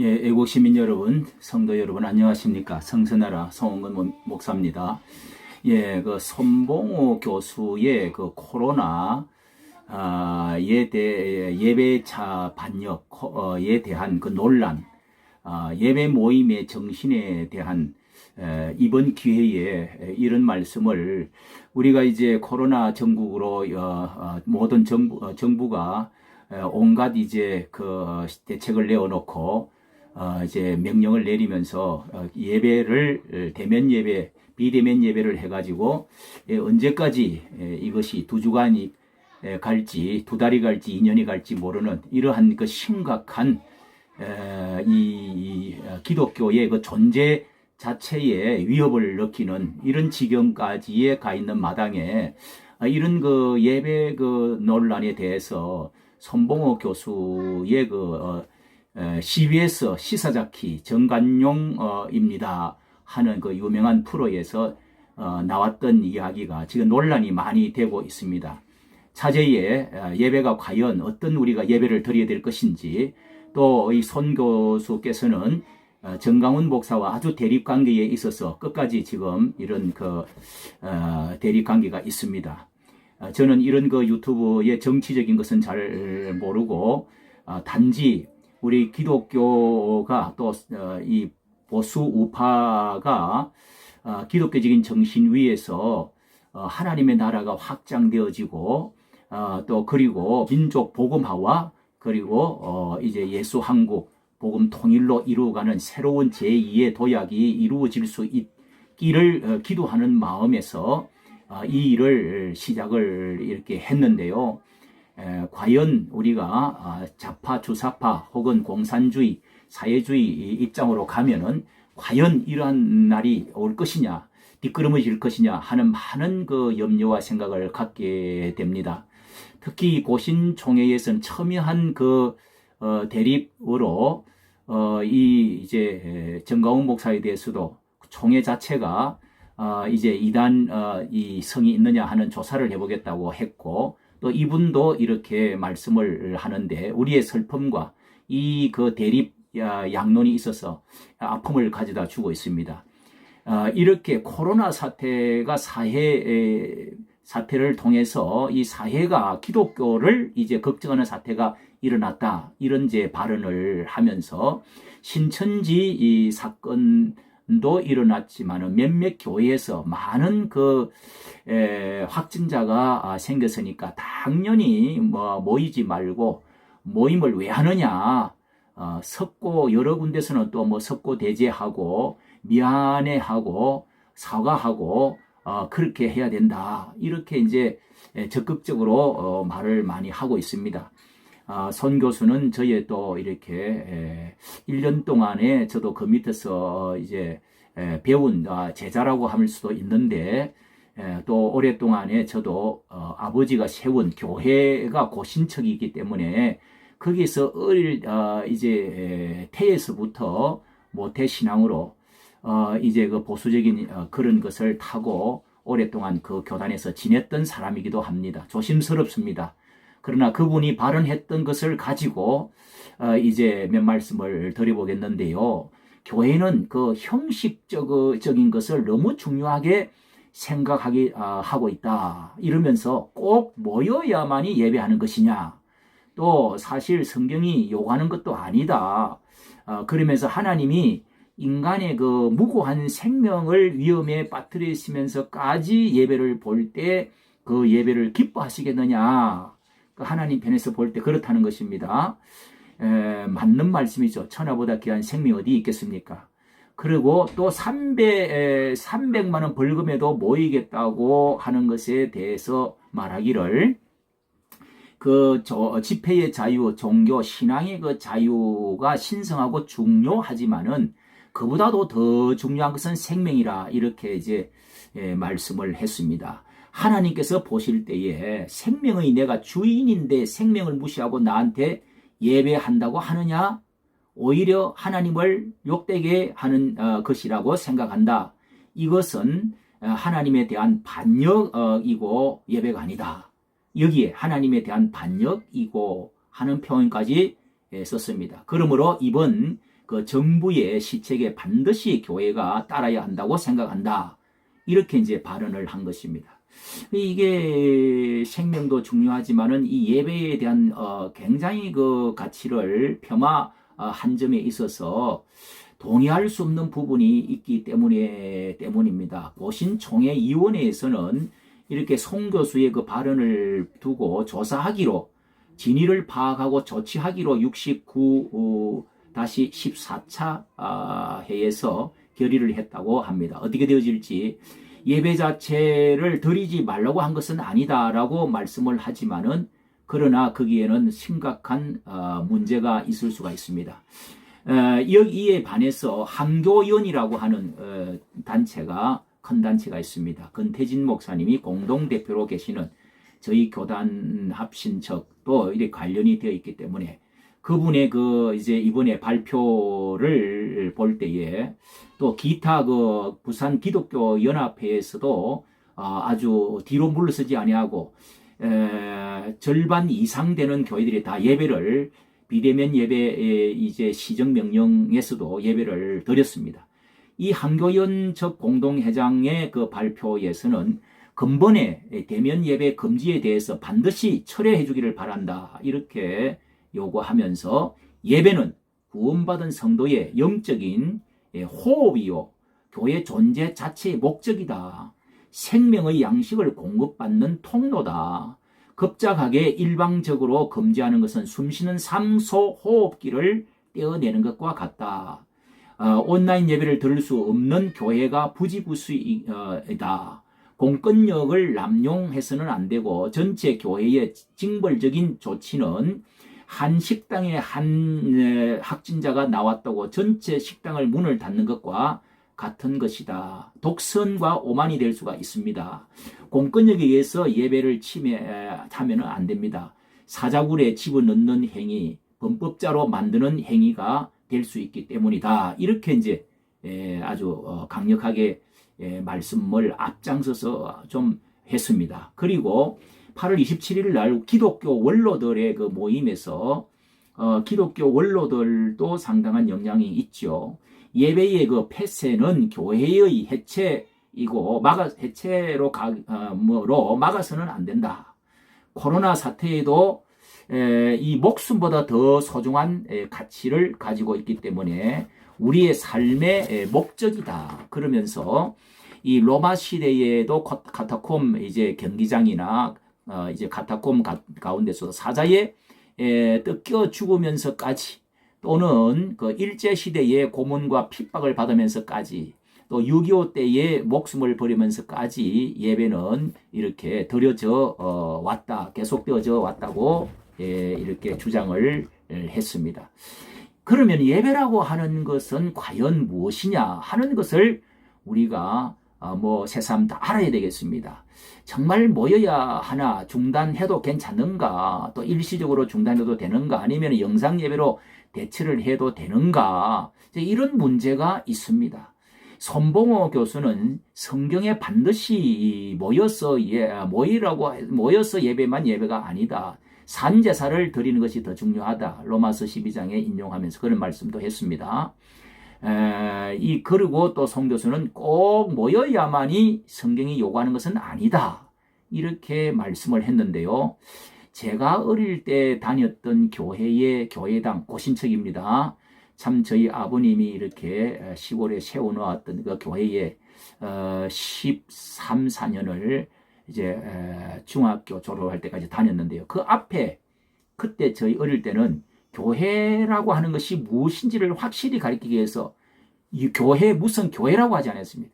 예, 애국 시민 여러분, 성도 여러분 안녕하십니까? 성서나라 송원근 목사입니다. 예, 그 손봉호 교수의 그 코로나 예배차 반역에 대한 그 논란, 예배 모임의 정신에 대한 이번 기회에 이런 말씀을 우리가 이제 코로나 전국으로 모든 정부가 온갖 이제 그 대책을 내어놓고 이제 명령을 내리면서 예배를 대면 예배, 비대면 예배를 해가지고 언제까지 이것이 2주간이 갈지 2달이 갈지 2년이 갈지 모르는 이러한 그 심각한 이 기독교의 그 존재 자체에 위협을 느끼는 이런 지경까지에 가 있는 마당에 이런 그 예배 그 논란에 대해서 손봉호 교수의 그 CBS 시사자키 정관용입니다 하는 그 유명한 프로에서 나왔던 이야기가 지금 논란이 많이 되고 있습니다. 차제에 예배가 과연 어떤 우리가 예배를 드려야 될 것인지, 또 이 손 교수께서는 정강훈 목사와 아주 대립 관계에 있어서 끝까지 지금 이런 그 대립 관계가 있습니다. 저는 이런 그 유튜브의 정치적인 것은 잘 모르고 단지 우리 기독교가 또 이 보수 우파가 기독교적인 정신 위에서 하나님의 나라가 확장되어지고 또 그리고 민족 복음화와 그리고 이제 예수 한국 복음 통일로 이루어가는 새로운 제2의 도약이 이루어질 수 있기를 기도하는 마음에서 이 일을 시작을 이렇게 했는데요. 과연 우리가 좌파, 주사파 혹은 공산주의, 사회주의 입장으로 가면은 과연 이러한 날이 올 것이냐, 뒷걸음질 것이냐 하는 많은 그 염려와 생각을 갖게 됩니다. 특히 고신총회에서는 첨예한 그 대립으로 이 이제 정가훈 목사에 대해서도 총회 자체가 이제 이단 이 성이 있느냐 하는 조사를 해보겠다고 했고, 또 이분도 이렇게 말씀을 하는데 우리의 슬픔과 이 그 대립 양론이 있어서 아픔을 가져다 주고 있습니다. 이렇게 코로나 사태가 사태를 통해서 이 사회가 기독교를 이제 걱정하는 사태가 일어났다, 이런 이제 발언을 하면서 신천지 이 사건도 일어났지만은 몇몇 교회에서 많은 그 확진자가 생겼으니까 당연히 모이지 말고, 모임을 왜 하느냐, 석고 여러 군데서는 또 석고 대제하고 미안해하고 사과하고 그렇게 해야 된다, 이렇게 이제 적극적으로 말을 많이 하고 있습니다. 손 교수는 저의 또 이렇게 1년 동안에 저도 그 밑에서 이제 배운 제자라고 할 수도 있는데, 또 오랫동안에 저도 아버지가 세운 교회가 고신척이기 때문에 거기서 이제 태에서부터 모태 신앙으로 이제 그 보수적인 그런 것을 타고 오랫동안 그 교단에서 지냈던 사람이기도 합니다. 조심스럽습니다. 그러나 그분이 발언했던 것을 가지고 이제 몇 말씀을 드려보겠는데요. 교회는 그 형식적인 것을 너무 중요하게 하고 있다, 이러면서 꼭 모여야만이 예배하는 것이냐, 또 사실 성경이 요구하는 것도 아니다, 그러면서 하나님이 인간의 그 무고한 생명을 위험에 빠뜨리시면서까지 예배를 볼 때 그 예배를 기뻐하시겠느냐, 그 하나님 편에서 볼 때 그렇다는 것입니다. 맞는 말씀이죠. 천하보다 귀한 생명이 어디 있겠습니까? 그리고 또 300만 원 벌금에도 모이겠다고 하는 것에 대해서 말하기를, 그 집회의 자유, 종교, 신앙의 그 자유가 신성하고 중요하지만은 그보다도 더 중요한 것은 생명이라, 이렇게 이제 말씀을 했습니다. 하나님께서 보실 때에 생명의 내가 주인인데 생명을 무시하고 나한테 예배한다고 하느냐? 오히려 하나님을 욕되게 하는 것이라고 생각한다. 이것은 하나님에 대한 반역이고 예배가 아니다. 여기에 하나님에 대한 반역이고 하는 표현까지 썼습니다. 그러므로 이번 그 정부의 시책에 반드시 교회가 따라야 한다고 생각한다. 이렇게 이제 발언을 한 것입니다. 이게 생명도 중요하지만은 이 예배에 대한 굉장히 그 가치를 폄하한 점에 있어서 동의할 수 없는 부분이 있기 때문입니다. 고신총회위원회에서는 이렇게 송 교수의 그 발언을 두고 조사하기로, 진위를 파악하고 조치하기로 69-14차 회에서 결의를 했다고 합니다. 어떻게 되어질지, 예배 자체를 드리지 말라고 한 것은 아니다라고 말씀을 하지만은, 그러나 거기에는 심각한 문제가 있을 수가 있습니다. 이에 반해서 한교연이라고 하는 단체가, 큰 단체가 있습니다. 권태진 목사님이 공동대표로 계시는 저희 교단 합신척도 이렇게 관련이 되어 있기 때문에, 그분의 그 이제 이번에 발표를 볼 때에 또 기타 그 부산 기독교 연합회에서도 아주 뒤로 물러서지 아니하고 절반 이상 되는 교회들이 다 예배를, 비대면 예배 이제 시정 명령에서도 예배를 드렸습니다. 이 한교연척 공동회장의 그 발표에서는 근본에 대면 예배 금지에 대해서 반드시 철회해 주기를 바란다, 이렇게 요구하면서, 예배는 구원받은 성도의 영적인 호흡이요, 교회 존재 자체의 목적이다. 생명의 양식을 공급받는 통로다. 급작하게 일방적으로 금지하는 것은 숨쉬는 산소 호흡기를 떼어내는 것과 같다. 온라인 예배를 들을 수 없는 교회가 부지부수이다. 공권력을 남용해서는 안 되고, 전체 교회의 징벌적인 조치는 한 식당에 한 확진자가 나왔다고 전체 식당을 문을 닫는 것과 같은 것이다. 독선과 오만이 될 수가 있습니다. 공권력에 의해서 예배를 침해하면 안 됩니다. 사자굴에 집어넣는 행위, 범법자로 만드는 행위가 될 수 있기 때문이다. 이렇게 이제 아주 강력하게 말씀을 앞장서서 좀 했습니다. 그리고 8월 27일 날 기독교 원로들의 그 모임에서 기독교 원로들도 상당한 영향이 있죠. 예배의 그 폐쇄는 교회의 해체이고 해체로 막아서는 안 된다. 코로나 사태에도 이 목숨보다 더 소중한 가치를 가지고 있기 때문에 우리의 삶의 목적이다. 그러면서 이 로마 시대에도 카타콤 이제 경기장이나 이제 카타콤 가운데서 사자에 뜯겨 죽으면서까지, 또는 그 일제 시대의 고문과 핍박을 받으면서까지, 또 6.25 때에 목숨을 버리면서까지 예배는 이렇게 드려져 왔다, 계속되어져 왔다고 이렇게 주장을 했습니다. 그러면 예배라고 하는 것은 과연 무엇이냐 하는 것을 우리가 새삼 다 알아야 되겠습니다. 정말 모여야 하나, 중단해도 괜찮은가, 또 일시적으로 중단해도 되는가, 아니면 영상 예배로 대처를 해도 되는가, 이런 문제가 있습니다. 손봉호 교수는 성경에 반드시 모여서 예배만 예배가 아니다. 산제사를 드리는 것이 더 중요하다. 로마서 12장에 인용하면서 그런 말씀도 했습니다. 그리고 또 송 교수는 꼭 모여야만이 성경이 요구하는 것은 아니다. 이렇게 말씀을 했는데요. 제가 어릴 때 다녔던 교회의 교회당, 고신척입니다. 참 저희 아버님이 이렇게 시골에 세워놓았던 그 교회에 13, 14년을 이제 중학교 졸업할 때까지 다녔는데요. 그 앞에 그때 저희 어릴 때는 교회라고 하는 것이 무엇인지를 확실히 가리키기 위해서 이 교회, 무슨 교회라고 하지 않았습니다.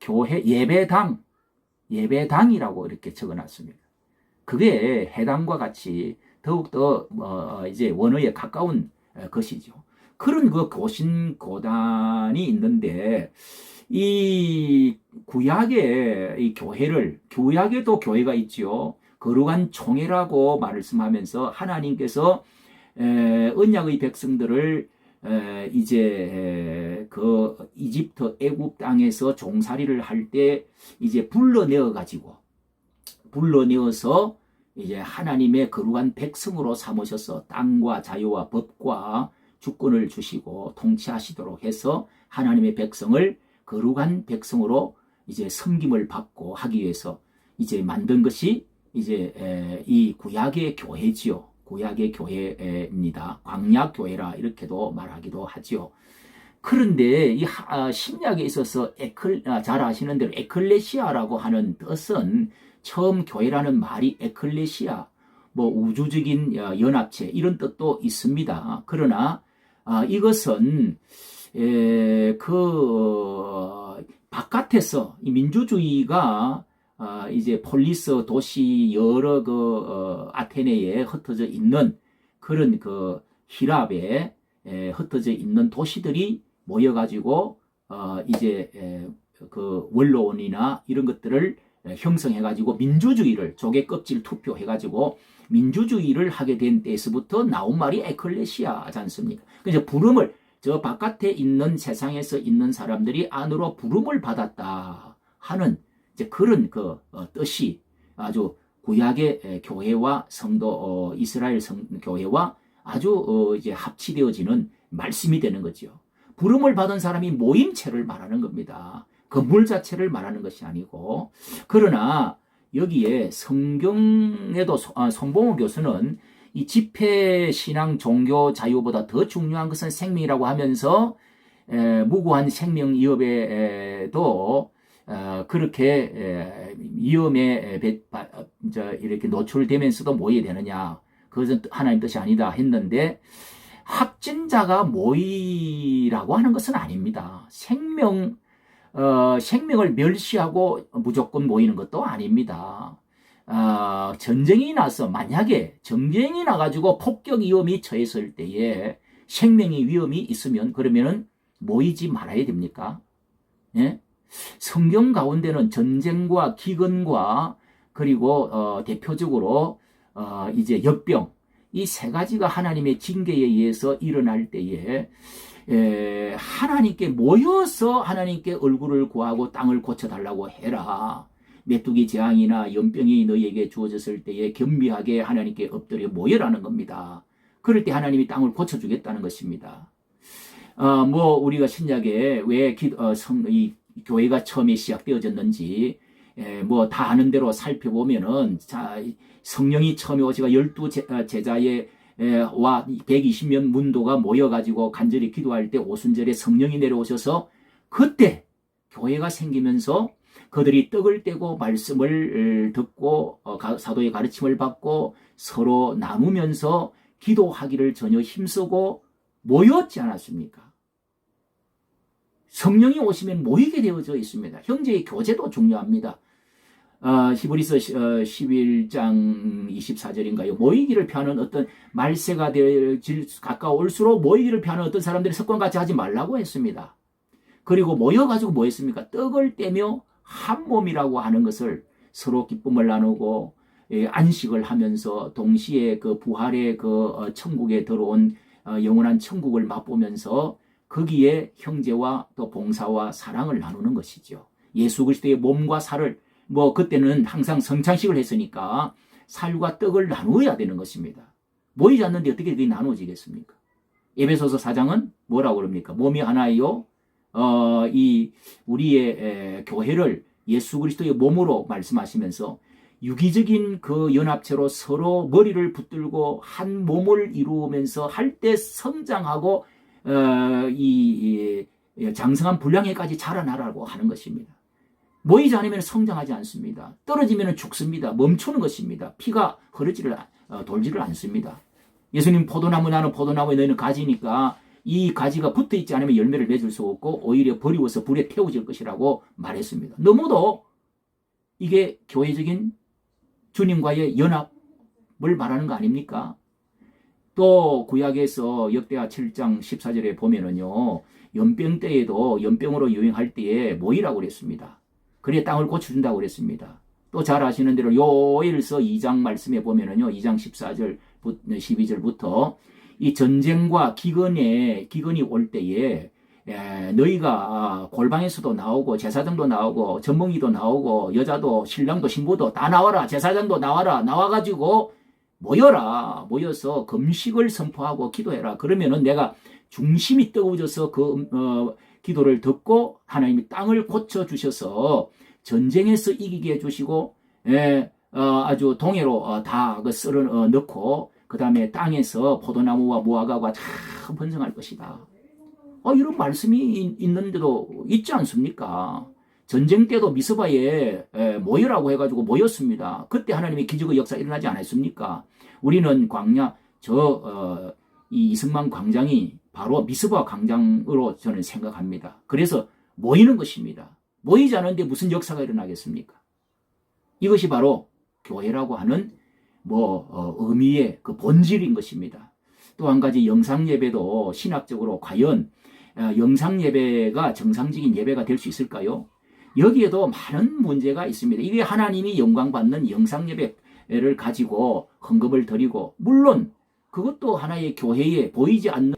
교회 예배당이라고 이렇게 적어놨습니다. 그게 해당과 같이 더욱더 이제 원어에 가까운 것이죠. 그런 그 고신고단이 있는데, 이 구약의 이 구약에도 교회가 있죠. 거룩한 총회라고 말씀하면서 하나님께서 언약의 백성들을 이제 그 이집트 애굽 땅에서 종살이를 할 때 이제 불러내어서 이제 하나님의 거룩한 백성으로 삼으셔서 땅과 자유와 법과 주권을 주시고 통치하시도록 해서 하나님의 백성을 거룩한 백성으로 이제 섬김을 받고 하기 위해서 이제 만든 것이 이제 이 구약의 교회지요. 구약의 교회입니다. 광야 교회라 이렇게도 말하기도 하지요. 그런데 이 신약에 있어서 잘 아시는 대로 에클레시아라고 하는 뜻은 처음 교회라는 말이 에클레시아, 뭐 우주적인 연합체 이런 뜻도 있습니다. 그러나 이것은 바깥에서 이 민주주의가 이제 폴리스 도시 여러 아테네에 흩어져 있는 그런 히랍에 흩어져 있는 도시들이 모여가지고 이제 원로원이나 이런 것들을 형성해가지고 민주주의를 조개 껍질 투표해가지고 민주주의를 하게 된 때에서부터 나온 말이 에클레시아지 않습니까? 그래서 부름을 저 바깥에 있는 세상에서 있는 사람들이 안으로 부름을 받았다 하는 이제 그런 뜻이 아주 구약의 교회와 성도 이스라엘 교회와 아주 이제 합치되어지는 말씀이 되는 거죠. 부름을 받은 사람이 모임체를 말하는 겁니다. 건물 자체를 말하는 것이 아니고. 그러나 여기에 성경에도 손봉호 교수는 이 집회 신앙 종교 자유보다 더 중요한 것은 생명이라고 하면서 무고한 생명 위협에도 그렇게 위험에 이렇게 노출되면서도 모여야 되느냐, 그것은 하나님 뜻이 아니다 했는데, 확진자가 모이라고 하는 것은 아닙니다. 생명을 멸시하고 무조건 모이는 것도 아닙니다. 전쟁이 나서 만약에 전쟁이 나가지고 폭격 위험이 처했을 때에 생명의 위험이 있으면 그러면은 모이지 말아야 됩니까? 예? 성경 가운데는 전쟁과 기근과 그리고 대표적으로 이제 역병, 이 세 가지가 하나님의 징계에 의해서 일어날 때에 하나님께 모여서 하나님께 얼굴을 구하고 땅을 고쳐달라고 해라. 메뚜기 재앙이나 연병이 너희에게 주어졌을 때에 겸비하게 하나님께 엎드려 모여라는 겁니다. 그럴 때 하나님이 땅을 고쳐주겠다는 것입니다. 우리가 신약에 왜 이 교회가 처음에 시작되어졌는지 다 아는 대로 살펴보면은 성령이 처음에 오시가 12 제자의 와 120명 문도가 모여가지고 간절히 기도할 때 오순절에 성령이 내려오셔서 그때 교회가 생기면서 그들이 떡을 떼고 말씀을 듣고 사도의 가르침을 받고 서로 나누면서 기도하기를 전혀 힘쓰고 모였지 않았습니까? 성령이 오시면 모이게 되어져 있습니다. 형제의 교제도 중요합니다. 히브리서 11장 24절인가요? 모이기를 피하는 어떤 말세가 가까울수록 모이기를 피하는 어떤 사람들이 습관같이 하지 말라고 했습니다. 그리고 모여가지고 뭐 했습니까? 떡을 떼며 한 몸이라고 하는 것을 서로 기쁨을 나누고 안식을 하면서 동시에 그 부활의 천국에 들어온 영원한 천국을 맛보면서 거기에 형제와 또 봉사와 사랑을 나누는 것이죠. 예수 그리스도의 몸과 살을 그때는 항상 성찬식을 했으니까 살과 떡을 나누어야 되는 것입니다. 모이지 않는데 어떻게 그게 나누어지겠습니까? 에베소서 4장은 뭐라고 그럽니까? 몸이 하나이요. 이 우리의 교회를 예수 그리스도의 몸으로 말씀하시면서 유기적인 그 연합체로 서로 머리를 붙들고 한 몸을 이루면서 할 때 성장하고 장성한 분량에까지 자라나라고 하는 것입니다. 모이지 않으면 성장하지 않습니다. 떨어지면 죽습니다. 멈추는 것입니다. 피가 돌지를 않습니다. 예수님 포도나무 나는 포도나무에 너희는 가지니까 이 가지가 붙어있지 않으면 열매를 맺을 수 없고 오히려 버리워서 불에 태워질 것이라고 말했습니다. 너무도 이게 교회적인 주님과의 연합을 말하는 거 아닙니까? 또 구약에서 역대하 7장 14절에 보면은요, 연병 때에도 연병으로 유행할 때에 모이라고 그랬습니다. 그래 땅을 고쳐준다고 그랬습니다. 또 잘 아시는 대로 요엘서 2장 말씀에 보면은요, 2장 14절 12절부터 이 전쟁과 기근이 올 때에 너희가 골방에서도 나오고 제사장도 나오고 전몽이도 나오고 여자도 신랑도 신부도 다 나와라. 제사장도 나와라. 나와가지고 모여서 금식을 선포하고 기도해라. 그러면은 내가 중심이 뜨거워져서 기도를 듣고 하나님이 땅을 고쳐주셔서 전쟁에서 이기게 해주시고 아주 동해로 다 그 썰어 넣고 그 다음에 땅에서 포도나무와 무화과가 다 번성할 것이다. 이런 말씀이 있는데도 있지 않습니까? 전쟁 때도 미스바에 모여라고 해가지고 모였습니다. 그때 하나님의 기적의 역사 일어나지 않았습니까? 우리는 광야 이 이승만 광장이 바로 미스바 광장으로 저는 생각합니다. 그래서 모이는 것입니다. 모이지 않은데 무슨 역사가 일어나겠습니까? 이것이 바로 교회라고 하는 의미의 그 본질인 것입니다. 또 한 가지 영상예배도 신학적으로 과연 영상예배가 정상적인 예배가 될 수 있을까요? 여기에도 많은 문제가 있습니다. 이게 하나님이 영광받는 영상예배를 가지고 헌금을 드리고, 물론 그것도 하나의 교회에 보이지 않는